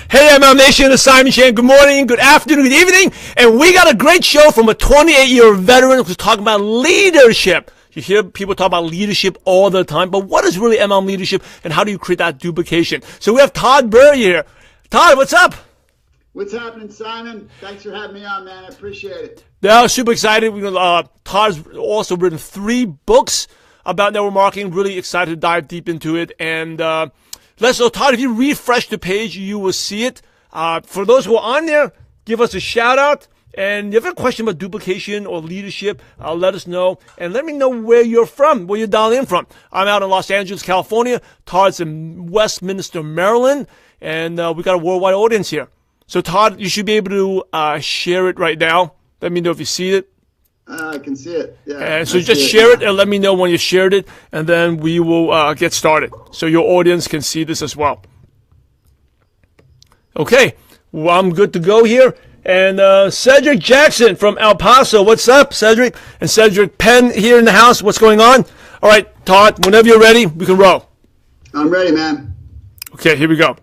Hey, MLM Nation, it's Simon Chan. Good morning, good afternoon, good evening. And we got a great show from a 28-year veteran who's talking about leadership. You hear people talk about leadership all the time, but what is really MLM leadership and how do you create that duplication? So we have Todd Burrier here. Todd, what's up? What's happening, Simon? Thanks for having me on, man. I appreciate it. Yeah, super excited. Todd's also written 3 books about network marketing. Really excited to dive deep into it. And Todd, if you refresh the page, you will see it. For those who are on there, give us a shout out. And if you have a question about duplication or leadership, let us know. And let me know where you're from, where you're dialing in from. I'm out in Los Angeles, California. Todd's in Westminster, Maryland. And we got a worldwide audience here. So, Todd, you should be able to share it right now. Let me know if you see it. I can see it. Yeah. And so just share it and let me know when you shared it, and then we will get started so your audience can see this as well. Okay, well, I'm good to go here. And Cedric Jackson from El Paso, what's up, Cedric? And Cedric Penn here in the house, what's going on? All right, Todd, whenever you're ready, we can roll. I'm ready, man. Okay, here we go.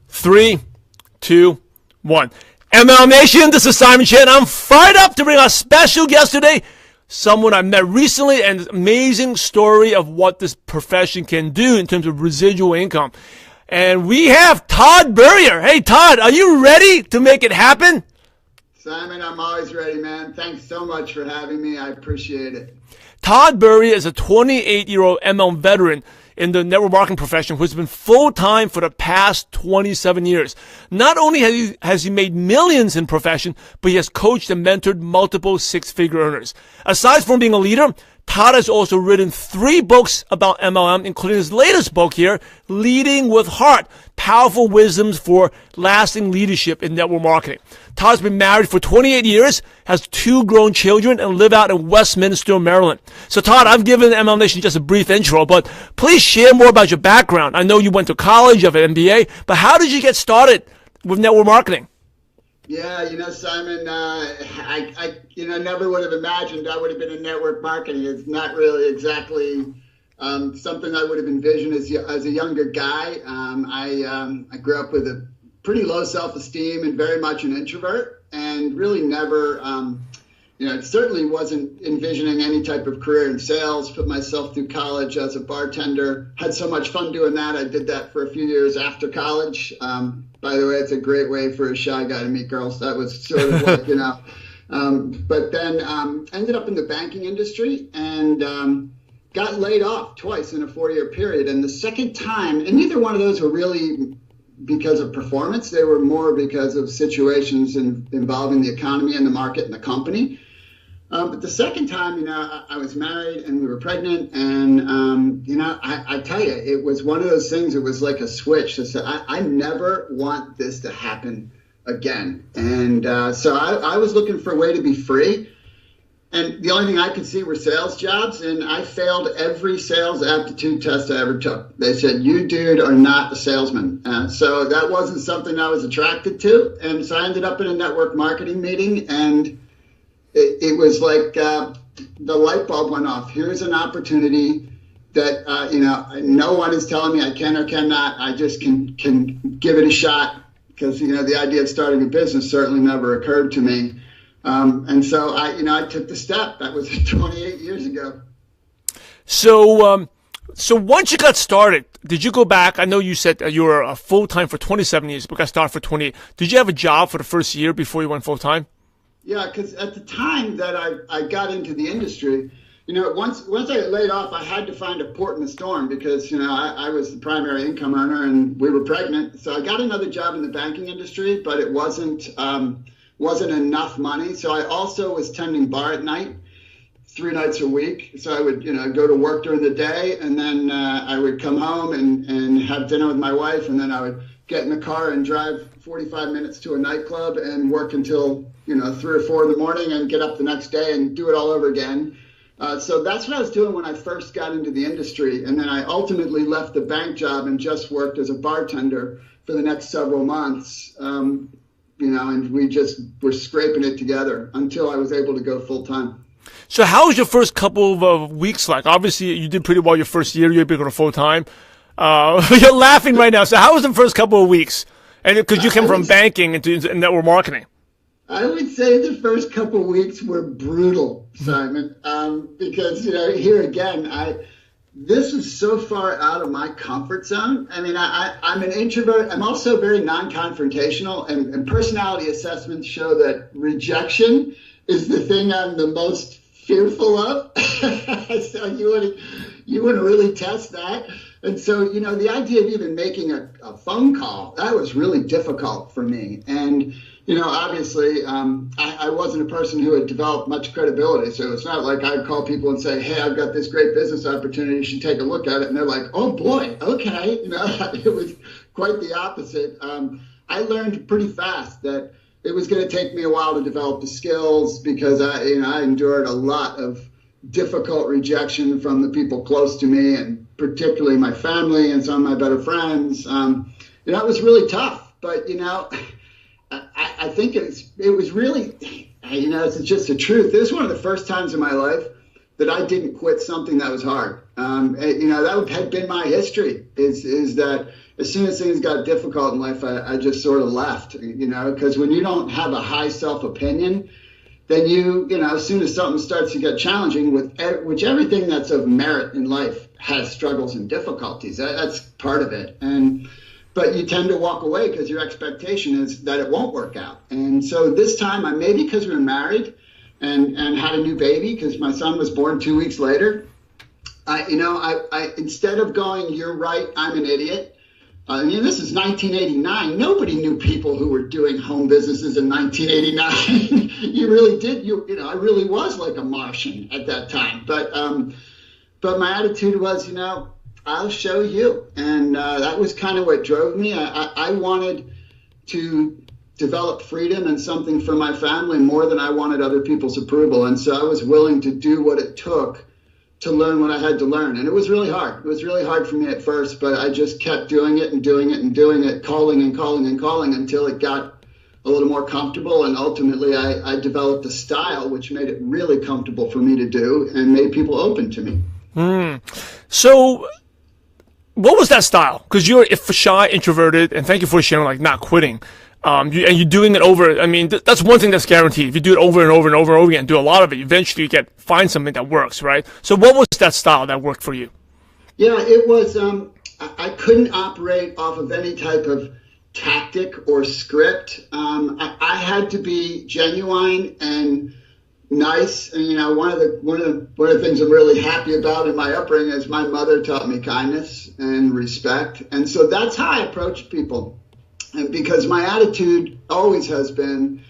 3, 2, 1. MLM Nation, this is Simon Chan. I'm fired up to bring our special guest today, someone I met recently, and an amazing story of what this profession can do in terms of residual income. And we have Todd Burrier. Hey, Todd, are you ready to make it happen? Simon, I'm always ready, man. Thanks so much for having me. I appreciate it. Todd Burrier is a 28-year-old MLM veteran in the network marketing profession who's been full-time for the past 27 years. Not only has he made millions in profession, but he has coached and mentored multiple 6-figure earners. Aside from being a leader, Todd has also written 3 books about MLM, including his latest book here, Leading with Heart, Powerful Wisdoms for Lasting Leadership in Network Marketing. Todd's been married for 28 years, has 2 grown children, and live out in Westminster, Maryland. So Todd, I've given MLM Nation just a brief intro, but please share more about your background. I know you went to college, you have an MBA, but how did you get started with network marketing? Yeah, Simon, I never would have imagined I would have been in network marketing. It's not really exactly something I would have envisioned as a younger guy. I grew up with a pretty low self-esteem and very much an introvert, and really never, certainly wasn't envisioning any type of career in sales. Put myself through college as a bartender. Had so much fun doing that. I did that for a few years after college. By the way, it's a great way for a shy guy to meet girls. That was sort of like, but then ended up in the banking industry and got laid off twice in a 4-year period. And the second time, and neither one of those were really because of performance. They were more because of situations involving the economy and the market and the company. But the second time, I was married and we were pregnant, and I tell you, it was one of those things. It was like a switch that said, I never want this to happen again. And so I was looking for a way to be free, and the only thing I could see were sales jobs, and I failed every sales aptitude test I ever took. They said, "You, dude, are not a salesman." So that wasn't something I was attracted to, and so I ended up in a network marketing meeting, and it was like the light bulb went off. Here's an opportunity that no one is telling me I can or cannot. I just can give it a shot, because the idea of starting a business certainly never occurred to me. And so I took the step. That was 28 years ago. So once you got started, did you go back? I know you said you were full-time for 27 years, but got started for 28. Did you have a job for the first year before you went full-time? Yeah, because at the time that I got into the industry, once I got laid off, I had to find a port in the storm, because, I was the primary income earner and we were pregnant. So I got another job in the banking industry, but it wasn't enough money. So I also was tending bar at night 3 nights a week. So I would, go to work during the day, and then I would come home and have dinner with my wife, and then I would get in the car and drive 45 minutes to a nightclub and work until 3 or 4 in the morning, and get up the next day and do it all over again. So that's what I was doing when I first got into the industry. And then I ultimately left the bank job and just worked as a bartender for the next several months. And we just were scraping it together until I was able to go full time. So how was your first couple of weeks like? Obviously, you did pretty well your first year. You were able to go full time. You're laughing right now. So how was the first couple of weeks? And because you came from banking into network marketing. I would say the first couple of weeks were brutal, Simon, because, here again, this is so far out of my comfort zone. I mean, I'm an introvert. I'm also very non-confrontational, and personality assessments show that rejection is the thing I'm the most fearful of. So you want to really test that. And so, the idea of even making a phone call, that was really difficult for me. And obviously, I wasn't a person who had developed much credibility. So it's not like I'd call people and say, hey, I've got this great business opportunity. You should take a look at it. And they're like, oh, boy, okay. It was quite the opposite. I learned pretty fast that it was going to take me a while to develop the skills because I endured a lot of difficult rejection from the people close to me, and particularly my family and some of my better friends. It was really tough. But, I think it was really, it's just the truth. This is one of the first times in my life that I didn't quit something that was hard. That had been my history, is that as soon as things got difficult in life, I just sort of left, because when you don't have a high self-opinion, then as soon as something starts to get challenging, which everything that's of merit in life has struggles and difficulties. That's part of it. But you tend to walk away because your expectation is that it won't work out. And so this time, maybe because we were married and had a new baby, because my son was born 2 weeks later, I instead of going, you're right, I'm an idiot. This is 1989. Nobody knew people who were doing home businesses in 1989. You really did. I really was like a Martian at that time. But my attitude was, I'll show you. And that was kind of what drove me. I wanted to develop freedom and something for my family more than I wanted other people's approval. And so I was willing to do what it took to learn what I had to learn. And it was really hard. It was really hard for me at first, but I just kept doing it and doing it and doing it, calling and calling and calling until it got a little more comfortable. And ultimately I developed a style which made it really comfortable for me to do and made people open to me. So what was that style? Because you're shy, introverted, and thank you for sharing, not quitting. And you're doing it over. I mean, that's one thing that's guaranteed. If you do it over and over and over and over again, do a lot of it, eventually you find something that works, right? So what was that style that worked for you? Yeah, it was, I couldn't operate off of any type of tactic or script. I had to be genuine and nice. And, one of the things I'm really happy about in my upbringing is my mother taught me kindness and respect. And so that's how I approach people. And because my attitude always has been,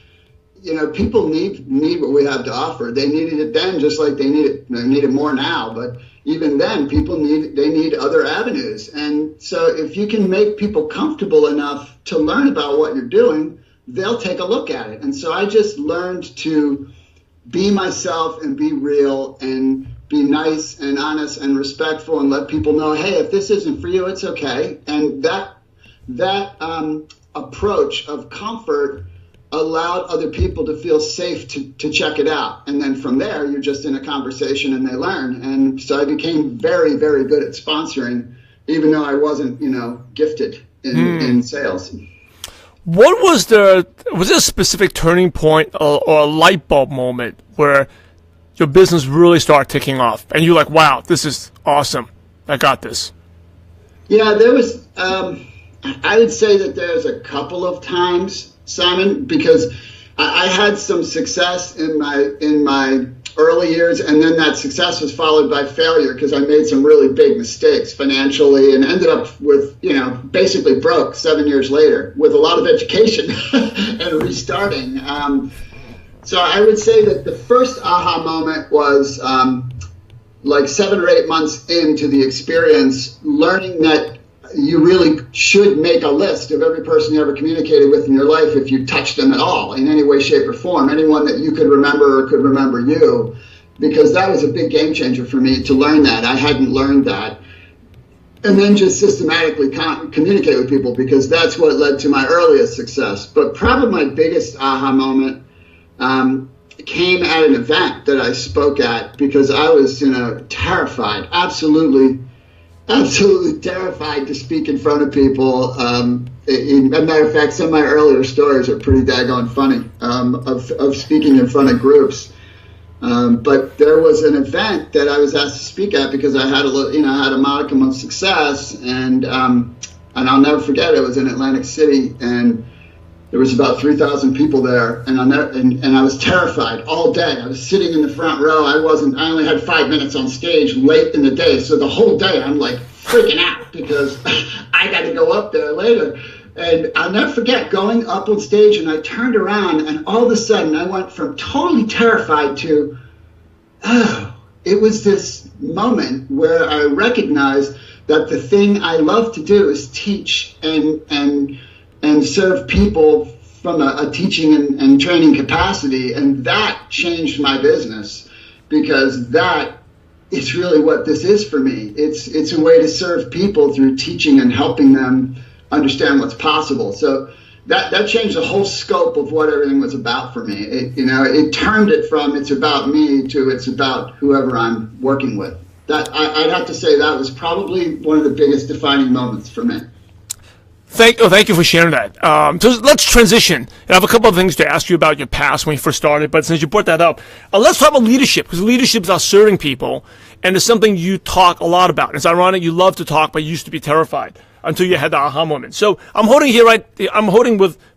people need what we have to offer. They needed it then, just like they need it more now. But even then, people need other avenues. And so if you can make people comfortable enough to learn about what you're doing, they'll take a look at it. And so I just learned to be myself and be real and be nice and honest and respectful and let people know, hey, if this isn't for you, it's okay. And that approach of comfort allowed other people to feel safe to check it out. And then from there, you're just in a conversation and they learn. And so I became very, very good at sponsoring, even though I wasn't, gifted in sales. What was there a specific turning point or a light bulb moment where your business really started taking off and you're like, wow, this is awesome. I got this. Yeah, there was, I would say that there's a couple of times, Simon, because I had some success in my early years, and then that success was followed by failure because I made some really big mistakes financially and ended up with, basically broke 7 years later with a lot of education and restarting. So I would say that the first aha moment was like 7 or 8 months into the experience, learning that you really should make a list of every person you ever communicated with in your life if you touched them at all in any way, shape, or form, anyone that you could remember or could remember you, because that was a big game changer for me to learn that. I hadn't learned that. And then just systematically communicate with people, because that's what led to my earliest success. But probably my biggest aha moment came at an event that I spoke at, because I was terrified, absolutely absolutely terrified to speak in front of people. As a matter of fact, some of my earlier stories are pretty daggone funny, of speaking in front of groups. But there was an event that I was asked to speak at because I had I had a modicum of success, and I'll never forget it. It was in Atlantic City, and there was about 3,000 people there, and I was terrified all day. I was sitting in the front row. I only had 5 minutes on stage late in the day, so the whole day I'm like freaking out because I got to go up there later. And I'll never forget going up on stage, and I turned around, and all of a sudden I went from totally terrified to, it was this moment where I recognized that the thing I love to do is teach and serve people from a teaching and training capacity. And that changed my business, because that is really what this is for me. It's a way to serve people through teaching and helping them understand what's possible. So that changed the whole scope of what everything was about for me. It turned it from it's about me to it's about whoever I'm working with. That I'd have to say that was probably one of the biggest defining moments for me. Thank you for sharing that. So let's transition. I have a couple of things to ask you about your past when you first started, but since you brought that up, let's talk about leadership, because leadership is about serving people, and it's something you talk a lot about. It's ironic you love to talk, but you used to be terrified until you had the aha moment. So I'm holding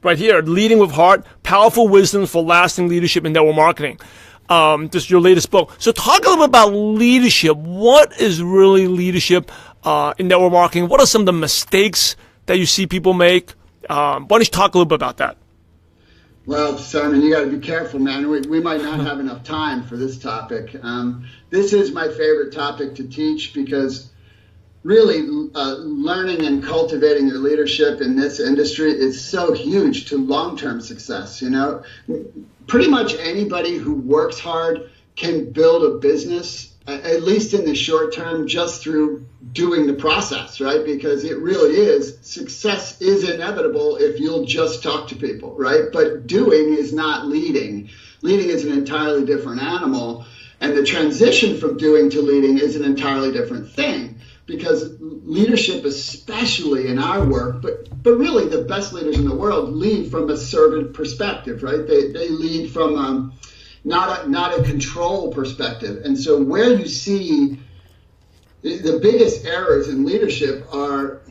right here, Leading with Heart, Powerful Wisdom for Lasting Leadership in Network Marketing. This is your latest book. So talk a little bit about leadership. What is really leadership in network marketing? What are some of the mistakes that you see people make? Why don't you talk a little bit about that? Well, Simon, you got to be careful, man. We might not have enough time for this topic. This is my favorite topic to teach, because really learning and cultivating your leadership in this industry is so huge to long-term success. Pretty much anybody who works hard can build a business, at least in the short term, just through doing the process, right? Because it really is, success is inevitable if you'll just talk to people, right? But doing is not leading. Leading is an entirely different animal, and the transition from doing to leading is an entirely different thing. Because leadership, especially in our work, but really the best leaders in the world lead from a servant perspective, right? They lead from not a control perspective. And so where you see the biggest errors in leadership are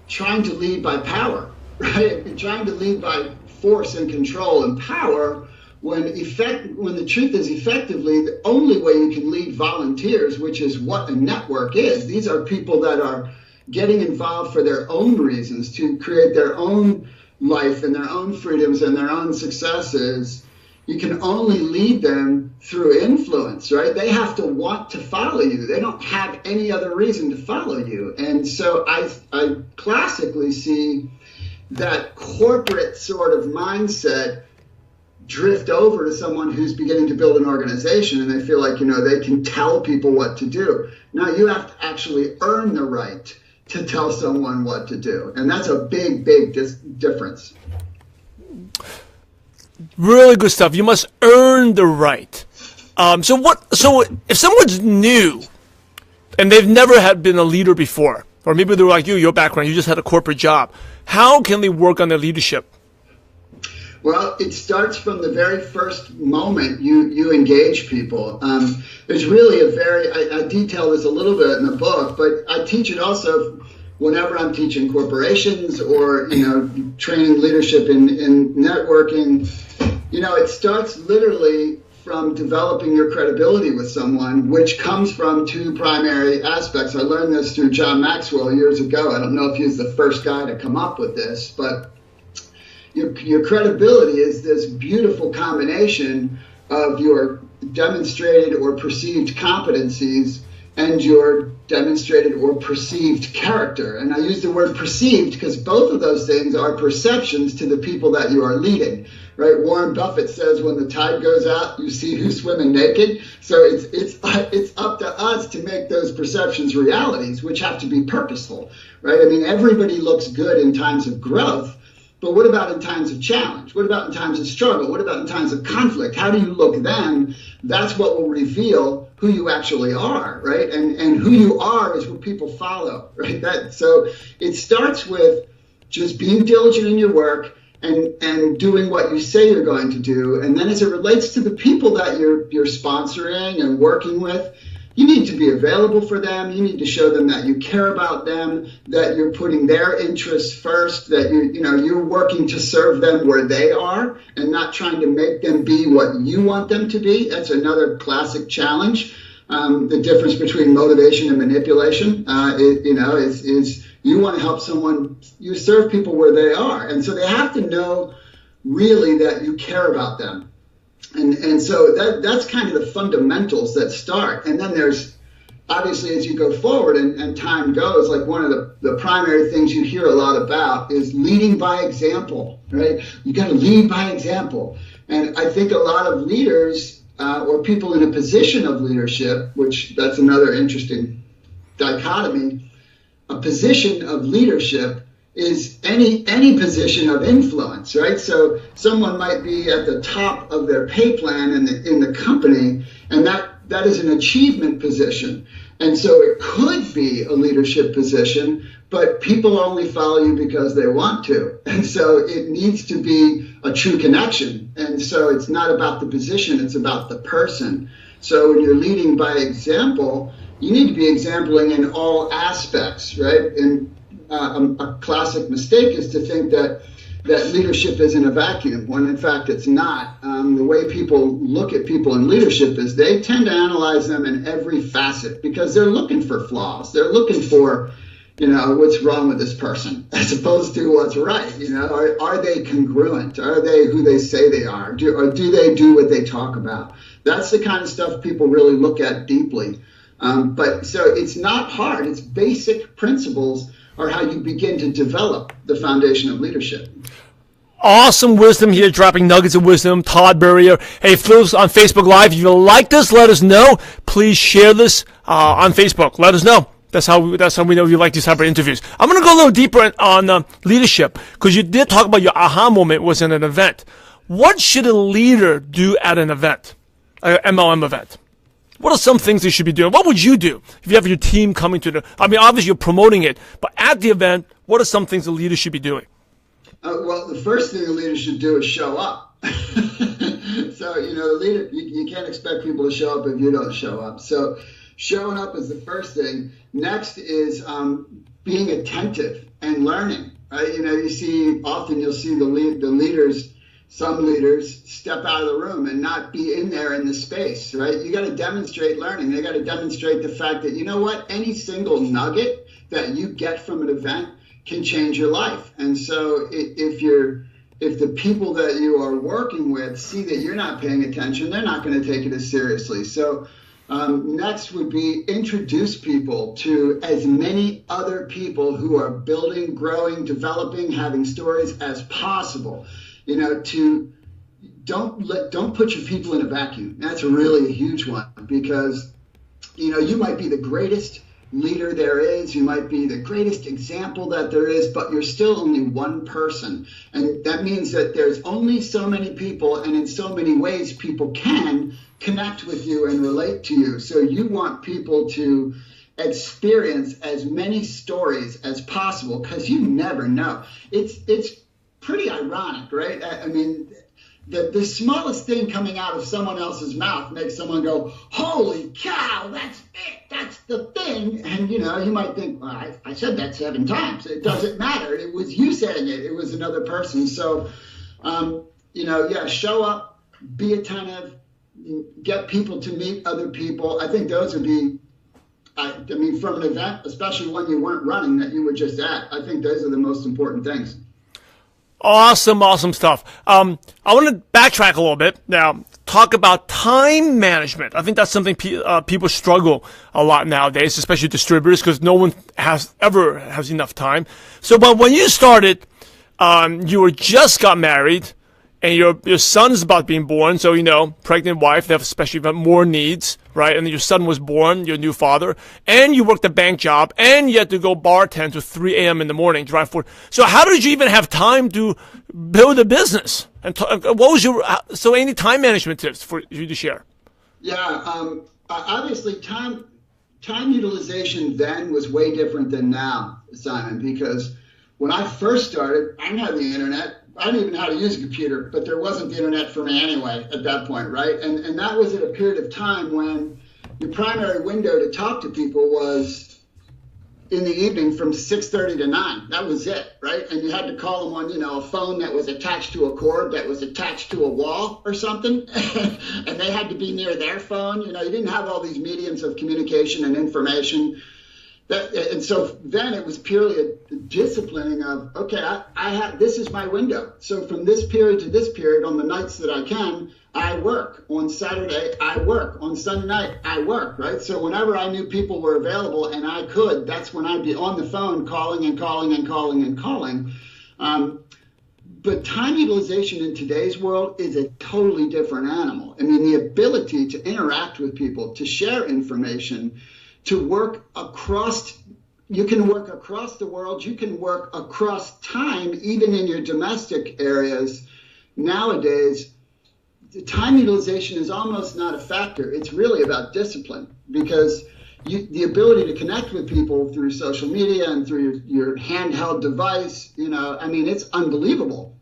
trying to lead by power, right? Trying to lead by force and control and power, when the truth is, effectively, the only way you can lead volunteers, which is what a network is. These are people that are getting involved for their own reasons, to create their own life and their own freedoms and their own successes. You can only lead them through influence, right? They have to want to follow you. They don't have any other reason to follow you. And so I classically see that corporate sort of mindset drift over to someone who's beginning to build an organization, and they feel like, they can tell people what to do. Now you have to actually earn the right to tell someone what to do. And that's a big, big difference. Really good stuff. You must earn the right. So if someone's new and they've never been a leader before, or maybe they're like your background, you just had a corporate job, how can they work on their leadership? Well, it starts from the very first moment you engage people. There's really I detail this a little bit in the book, but I teach it also whenever I'm teaching corporations or, training leadership in networking. It starts literally from developing your credibility with someone, which comes from two primary aspects. I learned this through John Maxwell years ago. I don't know if he was the first guy to come up with this, but your credibility is this beautiful combination of your demonstrated or perceived competencies and your demonstrated or perceived character. And I use the word perceived because both of those things are perceptions to the people that you are leading, right? Warren Buffett says when the tide goes out, you see who's swimming naked. So it's up to us to make those perceptions realities, which have to be purposeful, right? I mean, everybody looks good in times of growth. But what about in times of challenge? What about in times of struggle? What about in times of conflict? How do you look then? That's what will reveal who you actually are, right? And who you are is what people follow, right? So it starts with just being diligent in your work and doing what you say you're going to do. And then as it relates to the people that you're sponsoring and working with, you need to be available for them. You need to show them that you care about them, that you're putting their interests first, that you're working to serve them where they are and not trying to make them be what you want them to be. That's another classic challenge. The difference between motivation and manipulation, is you want to help someone, you serve people where they are. And so they have to know really that you care about them. And so that's kind of the fundamentals that start. And then there's, obviously, as you go forward and time goes, like one of the primary things you hear a lot about is leading by example, right? You got to lead by example. And I think a lot of leaders or people in a position of leadership, which that's another interesting dichotomy, a position of leadership is any position of influence, right? So someone might be at the top of their pay plan in the company, and that is an achievement position. And so it could be a leadership position, but people only follow you because they want to. And so it needs to be a true connection. And so it's not about the position, it's about the person. So when you're leading by example, you need to be exempling in all aspects, right? And a classic mistake is to think that leadership is in a vacuum, when in fact it's not. The way people look at people in leadership is they tend to analyze them in every facet because they're looking for flaws. They're looking for, what's wrong with this person as opposed to what's right. Are they congruent? Are they who they say they are? Or do they do what they talk about? That's the kind of stuff people really look at deeply. But so it's not hard. It's basic principles are how you begin to develop the foundation of leadership. Awesome wisdom here, dropping nuggets of wisdom. Todd Burrier. Hey, folks on Facebook Live, if you like this, let us know. Please share this on Facebook. Let us know. That's how we know you like these type of interviews. I'm going to go a little deeper on leadership because you did talk about your aha moment was in an event. What should a leader do at an event, an MLM event? What are some things they should be doing? What would you do if you have your team coming to obviously you're promoting it, but at the event, what are some things the leader should be doing? Well, the first thing the leader should do is show up. So, the leader, you can't expect people to show up if you don't show up. So showing up is the first thing. Next is being attentive and learning. Right? You'll see the leaders, some leaders step out of the room and not be in there in the space, right? You got to demonstrate learning. They got to demonstrate the fact that, any single nugget that you get from an event can change your life. And so if the people that you are working with see that you're not paying attention, they're not going to take it as seriously. So next would be introduce people to as many other people who are building, growing, developing, having stories as possible. Don't put your people in a vacuum. That's really a huge one because, you might be the greatest leader there is. You might be the greatest example that there is, but you're still only one person. And that means that there's only so many people, and in so many ways, people can connect with you and relate to you. So you want people to experience as many stories as possible because you never know. It's pretty ironic, right? I mean, the smallest thing coming out of someone else's mouth makes someone go, holy cow, that's it, that's the thing. And, you might think, well, I said that 7 times. It doesn't matter. It was you saying it. It was another person. So, show up, be attentive, get people to meet other people. I think those would be, from an event, especially one you weren't running that you were just at, I think those are the most important things. Awesome stuff. I want to backtrack a little bit now. Talk about time management. I think that's something people struggle a lot nowadays, especially distributors, because no one has enough time. So, but when you started, you just got married, and your son's about being born. So, pregnant wife, they have especially more needs, right? And then your son was born, your new father, and you worked a bank job, and you had to go bartend to 3 a.m. in the morning, drive forward. So how did you even have time to build a business? And what was any time management tips for you to share? Yeah, Obviously, time utilization then was way different than now, Simon, because when I first started, I didn't have the internet. I didn't even know how to use a computer, but there wasn't the internet for me anyway at that point, right? And that was at a period of time when your primary window to talk to people was in the evening from 6:30 to 9. That was it, right? And you had to call them on, a phone that was attached to a cord that was attached to a wall or something. And they had to be near their phone. You didn't have all these mediums of communication and information. And so then it was purely a disciplining of, okay, this is my window. So from this period to this period, on the nights that I can, I work. On Saturday, I work. On Sunday night, I work, right? So whenever I knew people were available and I could, that's when I'd be on the phone calling and calling and calling and calling. But time utilization in today's world is a totally different animal. I mean, the ability to interact with people, to share information, to work across, you can work across the world, you can work across time, even in your domestic areas. Nowadays, the time utilization is almost not a factor. It's really about discipline, because the ability to connect with people through social media and through your handheld device, it's unbelievable.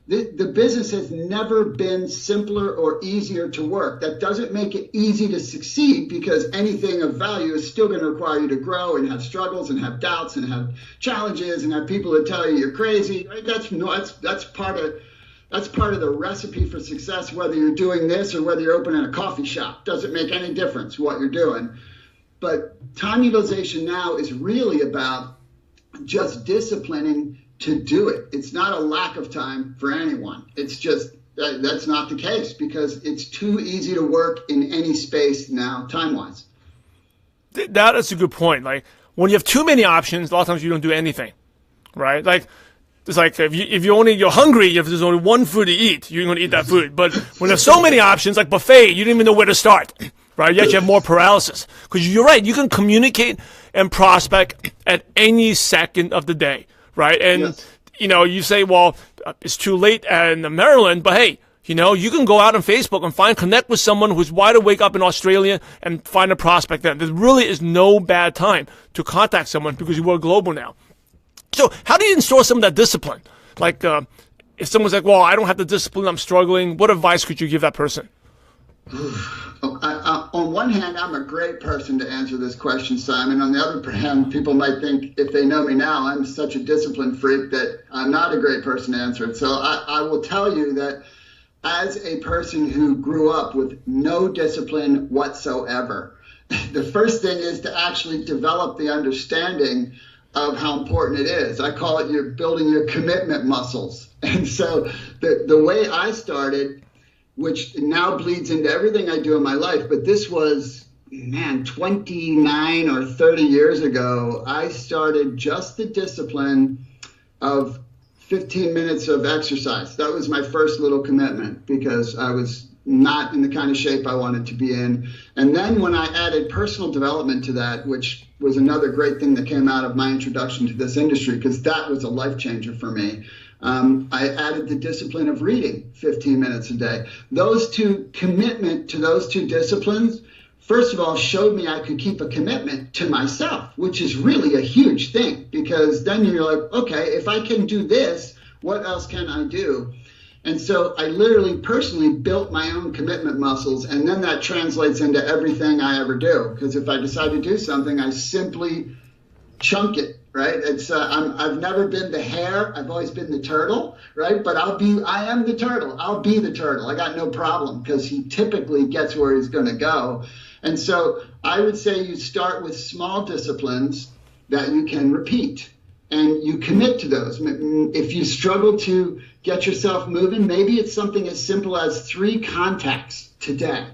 The business has never been simpler or easier to work. That doesn't make it easy to succeed, because anything of value is still going to require you to grow and have struggles and have doubts and have challenges and have people that tell you you're crazy. Right? That's part of the recipe for success, whether you're doing this or whether you're opening a coffee shop. Doesn't make any difference what you're doing. But time utilization now is really about just disciplining to do it. It's not a lack of time for anyone. It's just that's not the case, because it's too easy to work in any space now, time-wise. That is a good point. Like, when you have too many options, a lot of times you don't do anything, right? Like, it's like if you're hungry, if there's only one food to eat, you're going to eat that food. But when there's so many options, like buffet, you don't even know where to start, right? You actually have more paralysis. Because you're right, you can communicate and prospect at any second of the day, right? And, yes. You say, well, it's too late in Maryland, but hey, you can go out on Facebook and connect with someone who's wide awake up in Australia and find a prospect there. There really is no bad time to contact someone, because you are global now. So how do you install some of that discipline? Like, if someone's like, well, I don't have the discipline, I'm struggling, what advice could you give that person? On one hand, I'm a great person to answer this question, Simon. On the other hand, people might think, if they know me now, I'm such a discipline freak that I'm not a great person to answer it. So I will tell you that as a person who grew up with no discipline whatsoever, the first thing is to actually develop the understanding of how important it is. I call it you're building your commitment muscles. And so the way I started, which now bleeds into everything I do in my life, but this was, 29 or 30 years ago, I started just the discipline of 15 minutes of exercise. That was my first little commitment, because I was not in the kind of shape I wanted to be in. And then when I added personal development to that, which was another great thing that came out of my introduction to this industry, because that was a life changer for me. I added the discipline of reading 15 minutes a day. Commitment to those two disciplines, first of all, showed me I could keep a commitment to myself, which is really a huge thing, because then you're like, okay, if I can do this, what else can I do? And so I literally personally built my own commitment muscles, and then that translates into everything I ever do. Because if I decide to do something, I simply chunk it, right? I've never been the hare. I've always been the turtle, right? But I am the turtle. I'll be the turtle. I got no problem, because he typically gets where he's going to go. And so I would say you start with small disciplines that you can repeat, and you commit to those. If you struggle to get yourself moving, maybe it's something as simple as 3 contacts today,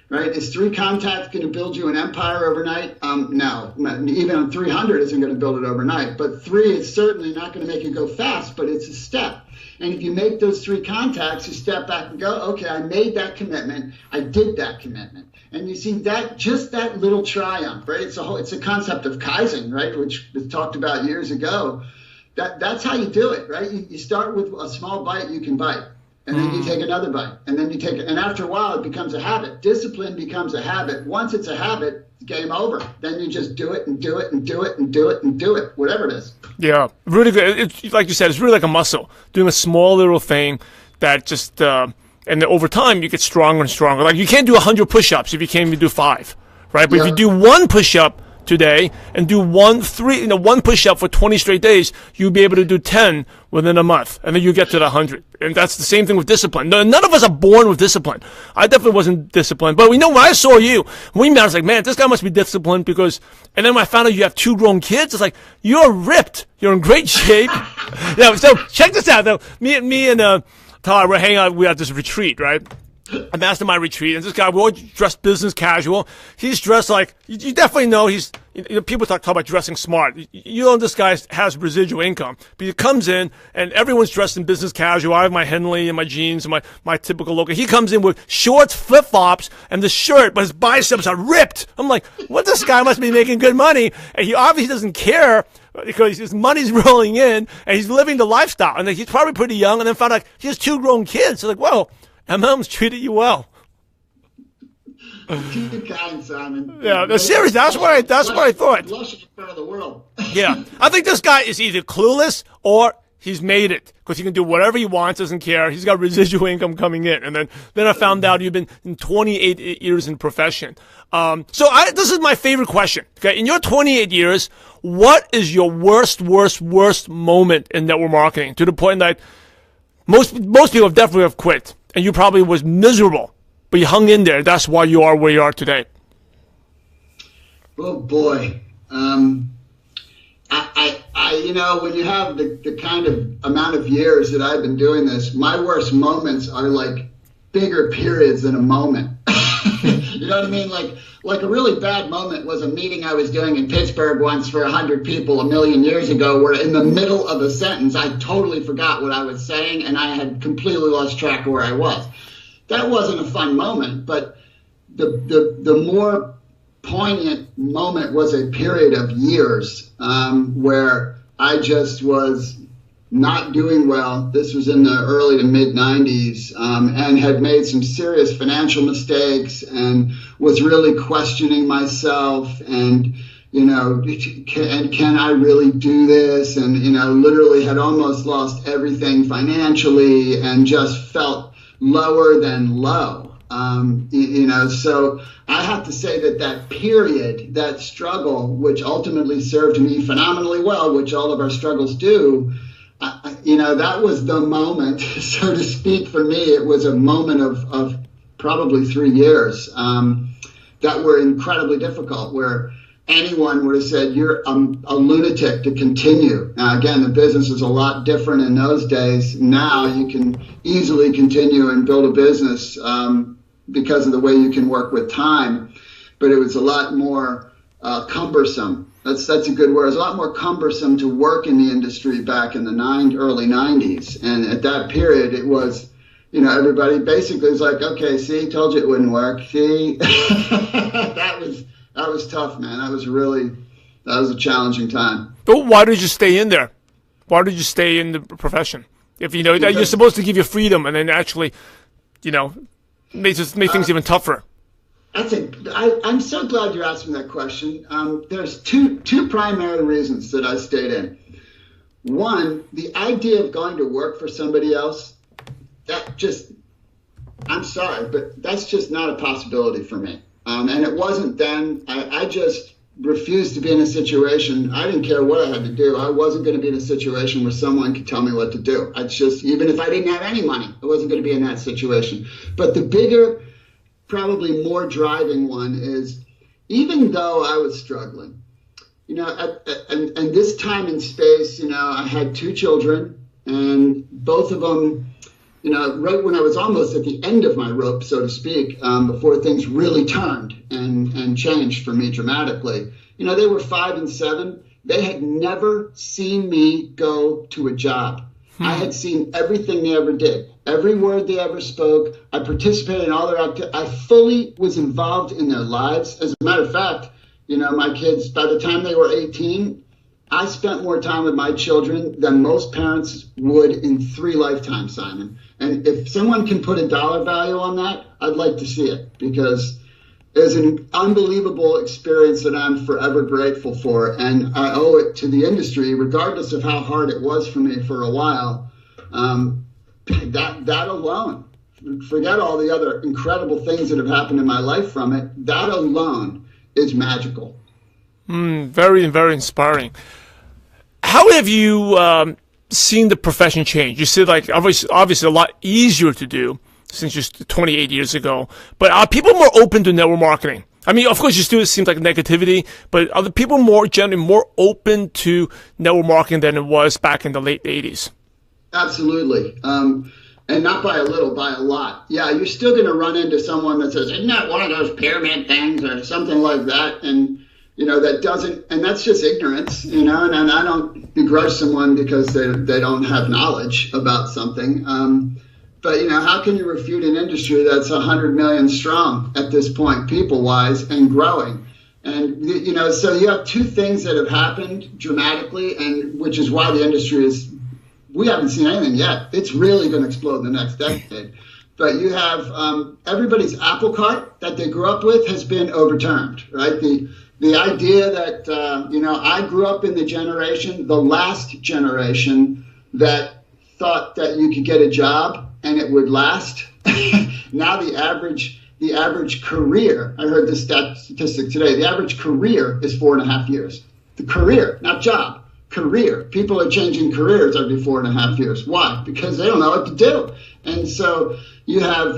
right? Is 3 contacts going to build you an empire overnight? No, even 300 isn't going to build it overnight, but 3 is certainly not going to make you go fast, but it's a step. And if you make those 3 contacts, you step back and go, okay, I made that commitment. I did that commitment. And you see that little triumph, right? It's a concept of Kaizen, right? Which was talked about years ago. That's how you do it, right? You start with a small bite you can bite. And then you take another bite, and then you take it. And after a while, it becomes a habit. Discipline becomes a habit. Once it's a habit, it's game over. Then you just do it and do it and do it and do it and do it, whatever it is. Yeah, really good. It's like you said, it's really like a muscle. Doing a small little thing that just, and then over time, you get stronger and stronger. Like you can't do 100 push-ups if you can't even do 5, right? But if you do 1 push-up today and do one push-up for 20 straight days, you'll be able to do 10 within a month, and then you get to the 100. And that's the same thing with discipline. None of us are born with discipline. I definitely wasn't disciplined, but when I saw you, when we met, I was like, man, this guy must be disciplined because, and then when I found out you have 2 grown kids, it's like, you're ripped. You're in great shape. Yeah, so check this out. Though. Me and Todd, we're hanging out. We're at this retreat, right? I'm at my retreat, and this guy, we're all dressed business casual. He's dressed like, you definitely know he's, people talk about dressing smart. You know this guy has residual income. But he comes in, and everyone's dressed in business casual. I have my Henley and my jeans and my typical look. He comes in with shorts, flip-flops, and the shirt, but his biceps are ripped. I'm like, what, this guy must be making good money. And he obviously doesn't care because his money's rolling in, and he's living the lifestyle. And he's probably pretty young, and then found out he has 2 grown kids. So like, whoa. MLM's treated you well. Keep it kind, Simon. Yeah, no, seriously, that's what I thought. Blushing in front of the world. Yeah, I think this guy is either clueless or he's made it because he can do whatever he wants, doesn't care. He's got residual income coming in, and then I found out you've been in 28 years in profession. This is my favorite question. Okay, in your 28 years, what is your worst moment in network marketing to the point that most people definitely have quit? And you probably was miserable, but you hung in there. That's why you are where you are today. Oh boy, when you have the kind of amount of years that I've been doing this, my worst moments are like bigger periods than a moment. You know what I mean? Like a really bad moment was a meeting I was doing in Pittsburgh once for 100 people a million years ago, where in the middle of a sentence, I totally forgot what I was saying and I had completely lost track of where I was. That wasn't a fun moment, but the more poignant moment was a period of years where I just was not doing well. This was in the early to mid 90s, and had made some serious financial mistakes and was really questioning myself and, can I really do this? And, literally had almost lost everything financially and just felt lower than low. So I have to say that period, that struggle, which ultimately served me phenomenally well, which all of our struggles do, that was the moment, so to speak, for me. It was a moment of probably 3 years that were incredibly difficult, where anyone would have said, you're a lunatic to continue. Now, again, the business is a lot different in those days. Now you can easily continue and build a business because of the way you can work with time, but it was a lot more cumbersome. That's a good word. It's a lot more cumbersome to work in the industry back in the early 90s. And at that period, it was, everybody basically was like, okay, see, told you it wouldn't work. See, that was tough, man. That was a challenging time. But why did you stay in there? Why did you stay in the profession? If that you're supposed to give you freedom and then actually, make things even tougher. I'm so glad you're asking that question. There's two primary reasons that I stayed in. One, the idea of going to work for somebody else, I'm sorry, but that's just not a possibility for me. And it wasn't then. I just refused to be in a situation. I didn't care what I had to do. I wasn't going to be in a situation where someone could tell me what to do. Even if I didn't have any money, I wasn't going to be in that situation. But the bigger, probably more driving one is, even though I was struggling, and this time and space, I had 2 children, and both of them, right when I was almost at the end of my rope, so to speak, before things really turned and changed for me dramatically. They were 5 and 7. They had never seen me go to a job. I had seen everything they ever did, every word they ever spoke. I participated in all their activities. I fully was involved in their lives. As a matter of fact, my kids, by the time they were 18, I spent more time with my children than most parents would in 3 lifetimes, Simon. And if someone can put a dollar value on that, I'd like to see it, because it's an unbelievable experience that I'm forever grateful for. And I owe it to the industry, regardless of how hard it was for me for a while. That alone, forget all the other incredible things that have happened in my life from it, that alone is magical. Very, very inspiring. How have you seen the profession change? You said, like, obviously a lot easier to do since just 28 years ago, but are people more open to network marketing? I mean, of course, you still seems like negativity, but are the people generally more open to network marketing than it was back in the late 80s? Absolutely. And not by a little, by a lot. Yeah, you're still going to run into someone that says, isn't that one of those pyramid things or something like that? And, that doesn't, and that's just ignorance, and I don't begrudge someone because they don't have knowledge about something. But, how can you refute an industry that's 100 million strong at this point, people-wise, and growing? And, so you have 2 things that have happened dramatically, and which is why the industry we haven't seen anything yet. It's really going to explode in the next decade. But you have everybody's apple cart that they grew up with has been overturned, right? The idea that, I grew up in the last generation that thought that you could get a job and it would last. Now the average career, I heard this statistic today, the average career is 4.5 years. The career, not job. Career. People are changing careers every 4.5 years. Why? Because they don't know what to do. And so you have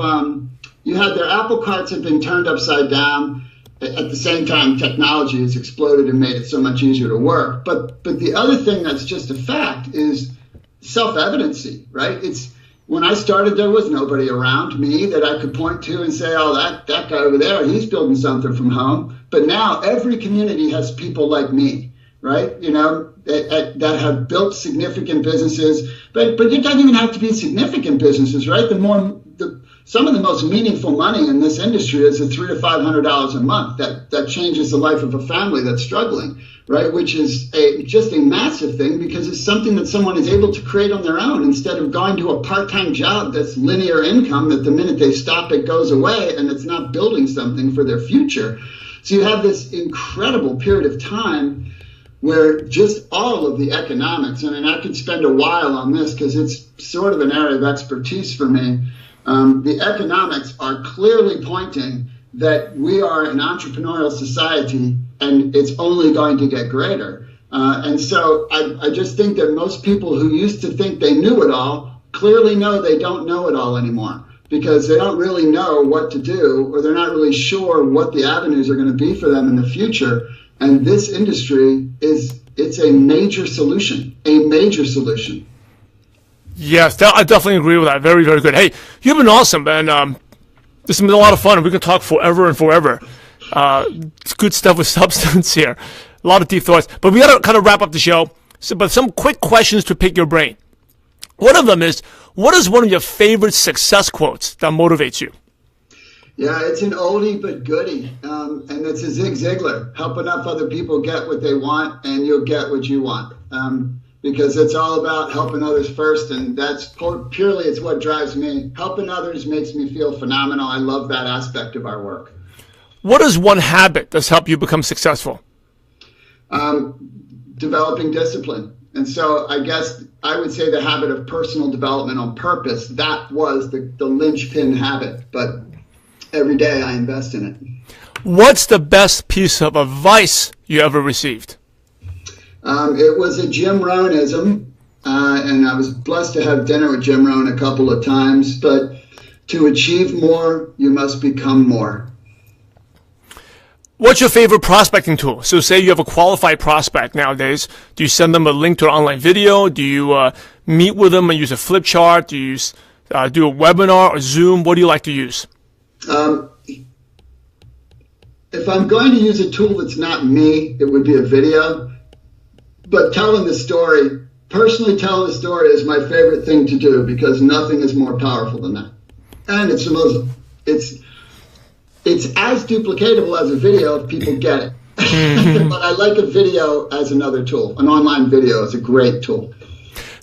their apple carts have been turned upside down. At the same time, technology has exploded and made it so much easier to work. But the other thing that's just a fact is self-evidency, right? It's when I started, there was nobody around me that I could point to and say, oh, that guy over there, he's building something from home. But now every community has people like me, right? That have built significant businesses, but it doesn't even have to be significant businesses, right? Some of the most meaningful money in this industry is $300 to $500 a month. That changes the life of a family that's struggling, right? Which is just a massive thing, because it's something that someone is able to create on their own instead of going to a part-time job that's linear income that the minute they stop it goes away, and it's not building something for their future. So you have this incredible period of time where just all of the economics, and I could spend a while on this because it's sort of an area of expertise for me. The economics are clearly pointing that we are an entrepreneurial society, and it's only going to get greater. And so I just think that most people who used to think they knew it all clearly know they don't know it all anymore, because they don't really know what to do, or they're not really sure what the avenues are going to be for them in the future. And this industry it's a major solution, Yes, I definitely agree with that. Very, very good. Hey, you've been awesome, and this has been a lot of fun. We can talk forever and forever. It's good stuff with substance here. A lot of deep thoughts. But we got to kind of wrap up the show. But some quick questions to pick your brain. One of them is, what is one of your favorite success quotes that motivates you? Yeah, it's an oldie but goodie, and it's a Zig Ziglar. Help enough other people get what they want, and you'll get what you want. Because it's all about helping others first, and that's purely it's what drives me. Helping others makes me feel phenomenal. I love that aspect of our work. What is one habit that's helped you become successful? Developing discipline. And so I guess I would say the habit of personal development on purpose, that was the linchpin habit. But every day I invest in it. What's the best piece of advice you ever received? It was a Jim Rohnism, and I was blessed to have dinner with Jim Rohn a couple of times. But to achieve more, you must become more. What's your favorite prospecting tool? So say you have a qualified prospect nowadays. Do you send them a link to an online video? Do you meet with them and use a flip chart? Do you do a webinar or Zoom? What do you like to use? If I'm going to use a tool that's not me, it would be a video. But telling the story, personally telling the story is my favorite thing to do, because nothing is more powerful than that. And it's as duplicatable as a video if people get it. But I like a video as another tool. An online video is a great tool.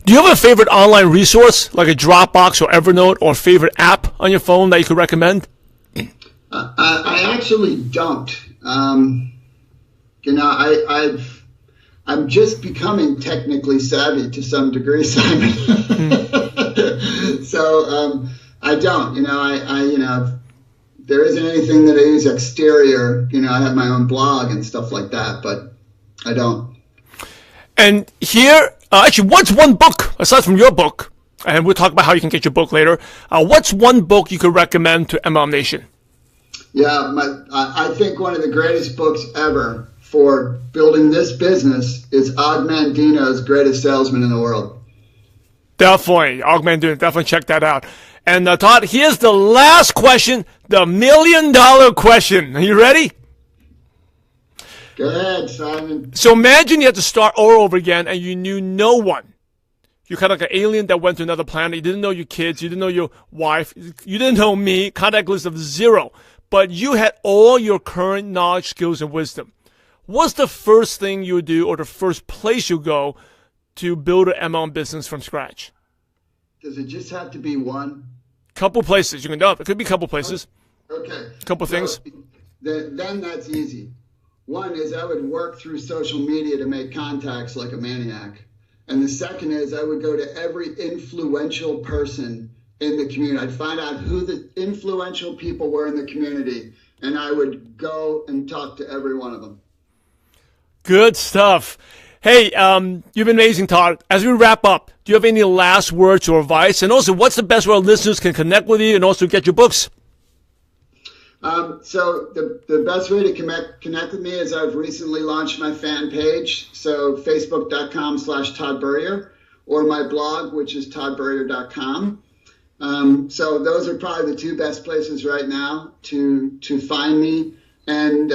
Do you have a favorite online resource, like a Dropbox or Evernote, or favorite app on your phone that you could recommend? I actually don't. I'm just becoming technically savvy to some degree, Simon. So I don't. There isn't anything that I use exterior. I have my own blog and stuff like that, but I don't. And here, actually, what's one book, aside from your book, and we'll talk about how you can get your book later, what's one book you could recommend to MLM Nation? Yeah, I think one of the greatest books ever for building this business is Og Mandino's Greatest Salesman in the World. Definitely. Og Mandino, definitely check that out. And Todd, here's the last question, the $1 million question. Are you ready? Go ahead, Simon. So imagine you had to start all over again and you knew no one. You're kind of like an alien that went to another planet. You didn't know your kids. You didn't know your wife. You didn't know me. Contact list of 0. But you had all your current knowledge, skills, and wisdom. What's the first thing you would do or the first place you go to build an MLM business from scratch? Does it just have to be one? Couple places. You can do it. It could be a couple places. Okay. Couple things. Then that's easy. One is I would work through social media to make contacts like a maniac. And the second is I would go to every influential person in the community. I'd find out who the influential people were in the community, and I would go and talk to every one of them. Good stuff. Hey, you've been amazing, Todd. As we wrap up, do you have any last words or advice? And also, what's the best way our listeners can connect with you and also get your books? So the best way to connect with me is I've recently launched my fan page. So facebook.com/Todd Burrier, or my blog, which is toddburrier.com. So those are probably the two best places right now to find me. And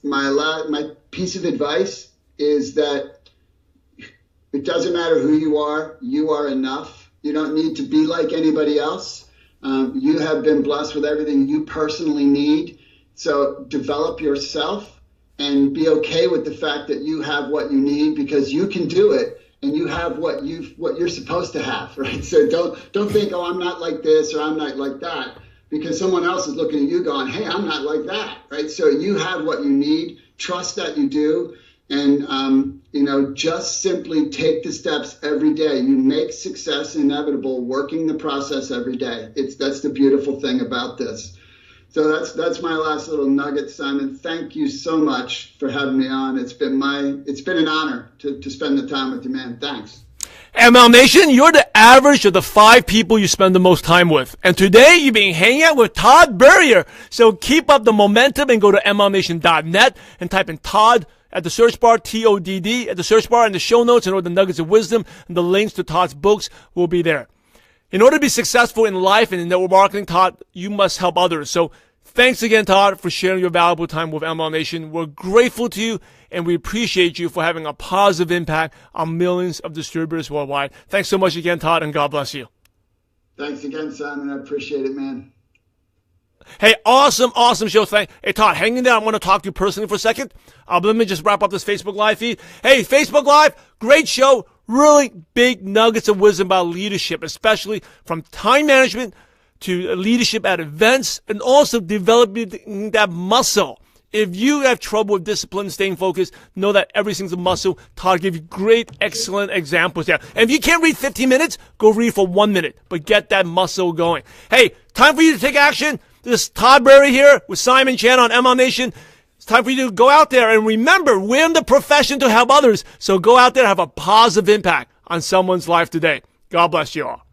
my piece of advice is that it doesn't matter who you are enough. You don't need to be like anybody else. You have been blessed with everything you personally need. So develop yourself and be okay with the fact that you have what you need, because you can do it and you have what you're supposed to have, right? So don't think, oh, I'm not like this or I'm not like that, because someone else is looking at you going, hey, I'm not like that, right? So you have what you need. Trust that you do. And, just simply take the steps every day. You make success inevitable working the process every day. That's the beautiful thing about this. So that's my last little nugget, Simon. Thank you so much for having me on. It's been an honor to spend the time with you, man. Thanks. ML Nation, you're the average of the 5 people you spend the most time with. And today you've been hanging out with Todd Burrier. So keep up the momentum and go to mlnation.net and type in Todd at the search bar, TODD, at the search bar, in the show notes, and all the nuggets of wisdom and the links to Todd's books will be there. In order to be successful in life and in network marketing, Todd, you must help others. So thanks again, Todd, for sharing your valuable time with ML Nation. We're grateful to you, and we appreciate you for having a positive impact on millions of distributors worldwide. Thanks so much again, Todd, and God bless you. Thanks again, Simon. I appreciate it, man. Hey, awesome show. Hey, Todd, hang in there. I want to talk to you personally for a second. Let me just wrap up this Facebook Live feed. Hey, Facebook Live, great show. Really big nuggets of wisdom about leadership, especially from time management to leadership at events, and also developing that muscle. If you have trouble with discipline, staying focused, know that every single muscle, Todd gave you great, excellent examples there. And if you can't read 15 minutes, go read for 1 minute, but get that muscle going. Hey, time for you to take action. This is Todd Burrier here with Simon Chan on ML Nation. It's time for you to go out there and remember, we're in the profession to help others. So go out there and have a positive impact on someone's life today. God bless you all.